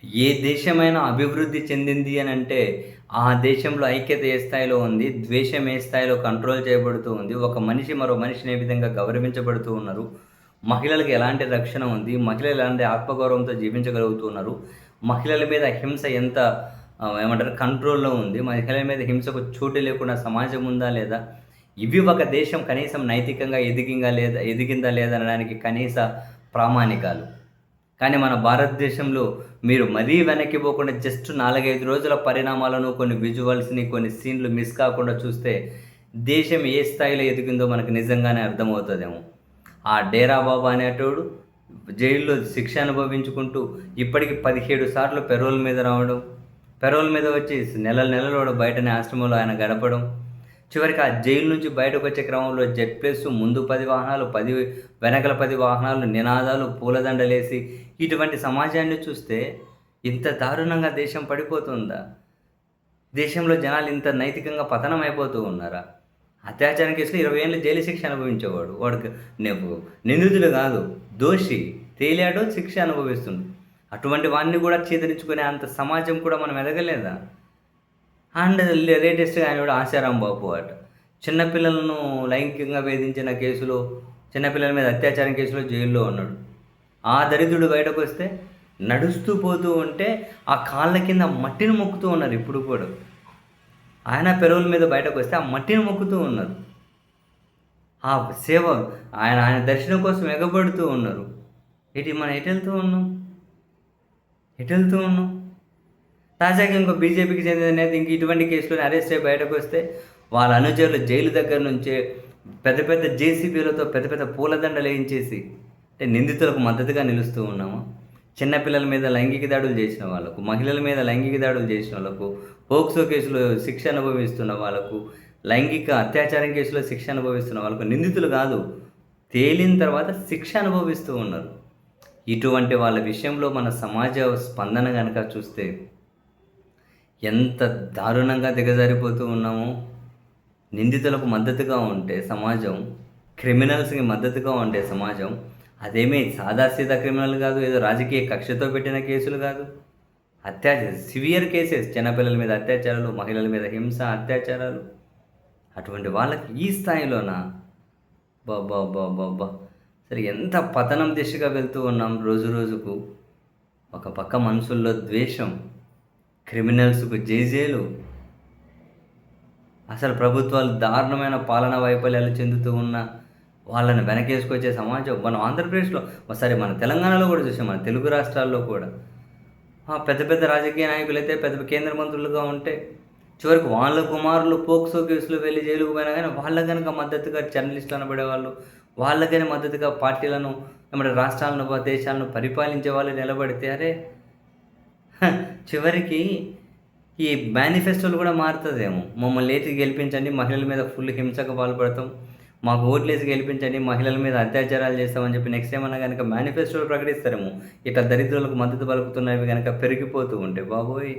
ఏ దేశమైనా అభివృద్ధి చెందింది అనంటే, ఆ దేశంలో ఐక్యత ఏ స్థాయిలో ఉంది, ద్వేషం ఏ స్థాయిలో కంట్రోల్ చేయబడుతూ ఉంది, ఒక మనిషి మరో మనిషిని ఏ విధంగా గౌరవించబడుతూ ఉన్నారు, మహిళలకు ఎలాంటి రక్షణ ఉంది, మహిళలు ఎలాంటి ఆత్మగౌరవంతో జీవించగలుగుతూ ఉన్నారు, మహిళల మీద హింస ఎంత ఏమంటారు కంట్రోల్‌లో ఉంది, మహిళల మీద హింసకు చోటు లేకుండా సమాజం ఉందా లేదా, ఇవి ఒక దేశం కనీసం నైతికంగా ఎదిగిందా లేదా అనడానికి కనీస ప్రామాణికాలు. కానీ మన భారతదేశంలో మీరు మరీ వెనక్కి పోకుండా జస్ట్ 4, 5 రోజుల పరిణామాలను, కొన్ని విజువల్స్‌ని, కొన్ని సీన్‌లు మిస్ కాకుండా చూస్తే, దేశం ఏ స్థాయిలో ఎదిగిందో మనకు నిజంగానే అర్థమవుతదేమో. ఆ డేరా బాబా అనేటోడు జైల్‌లో శిక్ష అనుభవించుకుంటూ ఇప్పటికి 17 సార్లు పెరోల్ మీద రావడం, పెరోల్ మీద వచ్చి నెలలు నెలలు వాడు బయటనే ఆశ్రమంలో ఆయన గడపడం. చివరికి ఆ జైలు నుంచి బయటకొచ్చే క్రమంలో జెడ్ ప్లస్ ముందు 10 వాహనాలు, వెనకల 10 వాహనాలు, నినాదాలు, పూలదండలేసి ఇటువంటి సమాజాన్ని చూస్తే ఇంత దారుణంగా దేశం పడిపోతుందా? దేశంలో జనాలు ఇంత నైతికంగా పతనం అయిపోతూ ఉన్నారా? అత్యాచారం కేసులో 20 ఏళ్ళు జైలు శిక్ష అనుభవించేవాడు. వాడికి నిందితుడు కాదు, దోషి. తేలాడు, శిక్ష అనుభవిస్తుండు. అటువంటి వాడిని కూడా చీదరించుకునే అంత సమాజం కూడా మనం ఎదగలేదా? అండ్ లేటెస్ట్‌గా ఆయన కూడా ఆశారాం బాబు అట. చిన్న పిల్లలను లైంగికంగా వేధించిన కేసులో, చిన్న పిల్లల మీద అత్యాచారం కేసులో జైల్లో ఉన్నాడు. ఆ దరిద్రుడు బయటకొస్తే నడుస్తూ పోతూ ఉంటే ఆ కాళ్ళ కింద మట్టిని మొక్కుతూ ఉన్నారు ఇప్పుడు కూడా. ఆయన పెరోల్ మీద బయటకొస్తే ఆ మట్టిని మొక్కుతూ ఉన్నారు. ఆ సేవ ఆయన ఆయన దర్శనం కోసం ఎగబడుతూ ఉన్నారు. మనం ఎటెళ్తూ ఉన్నాం? ఎటెళ్తూ ఉన్నాం? తాజాగా ఇంకో బీజేపీకి చెందిన నేత ఇంక ఇటువంటి కేసులోనే అరెస్ట్ అయ్యి బయటకొస్తే, వాళ్ళ అనుచరులు జైలు దగ్గర నుంచే పెద్ద పెద్ద జేసీబీలతో పెద్ద పెద్ద పూలదండలేయించేసి, అంటే నిందితులకు మద్దతుగా నిలుస్తూ ఉన్నామా? చిన్న పిల్లల మీద లైంగిక దాడులు చేసిన వాళ్ళకు, మహిళల మీద లైంగిక దాడులు చేసిన వాళ్ళకు, పోక్సో కేసులో శిక్ష అనుభవిస్తున్న వాళ్ళకు, లైంగిక అత్యాచారం కేసులో శిక్ష అనుభవిస్తున్న వాళ్ళకు నిందితులు కాదు, తేలిన తర్వాత శిక్ష అనుభవిస్తూ ఉన్నారు. ఇటువంటి వాళ్ళ విషయంలో మన సమాజ స్పందన గనక చూస్తే ఎంత దారుణంగా దిగజారిపోతూ ఉన్నామో. నిందితులకు మద్దతుగా ఉంటే సమాజం, క్రిమినల్స్‌కి మద్దతుగా ఉంటే సమాజం, అదేమీ సాదాసీదా క్రిమినల్ కాదు, ఏదో రాజకీయ కక్షతో పెట్టిన కేసులు కాదు. సివియర్ కేసెస్, చిన్నపిల్లల మీద అత్యాచారాలు, మహిళల మీద హింస, అత్యాచారాలు. అటువంటి వాళ్ళకి ఈ స్థాయిలోనా? అబ్బబ్బబ్బబ్బబ్బా! అసలు ఎంత పతనం దిశగా వెళ్తూ ఉన్నాం రోజు రోజుకు. ఒక పక్క మనుషుల్లో ద్వేషం, క్రిమినల్స్‌కు జైలు. అసలు ప్రభుత్వాలు దారుణమైన పాలనా వైఫల్యాలు చెందుతూ ఉన్న వాళ్ళని వెనకేసుకొచ్చే సమాజం. మనం ఆంధ్రప్రదేశ్‌లో మన తెలంగాణలో కూడా చూసాం, మన తెలుగు రాష్ట్రాల్లో కూడా. పెద్ద పెద్ద రాజకీయ నాయకులైతే పెద్ద కేంద్ర మంత్రులుగా ఉంటే, చివరికి వాళ్ళ కుమారులు పోక్సో కేసులో వెళ్ళి జైలుకు పోయినా కానీ వాళ్ళకి గనక మద్దతుగా జర్నలిస్టులు అనబడేవాళ్ళు, వాళ్ళకని మద్దతుగా పార్టీలను, రాష్ట్రాలను, దేశాలను పరిపాలించే వాళ్ళు నిలబడితే, అరే చివరికి ఈ మేనిఫెస్టోలు కూడా మారుతుందేమో. మమ్మల్ని లేచి గెలిపించండి, మహిళల మీద ఫుల్ హింసకు పాల్పడతాం, మాకు ఓట్లేసి గెలిపించండి, మహిళల మీద అత్యాచారాలు చేస్తామని చెప్పి నెక్స్ట్ ఏమన్నా కనుక మేనిఫెస్టోలు ప్రకటిస్తారేమో. ఇట్లా దరిద్రులకు మద్దతు పలుకుతున్నవి కనుక పెరిగిపోతూ ఉంటే బాబోయ్.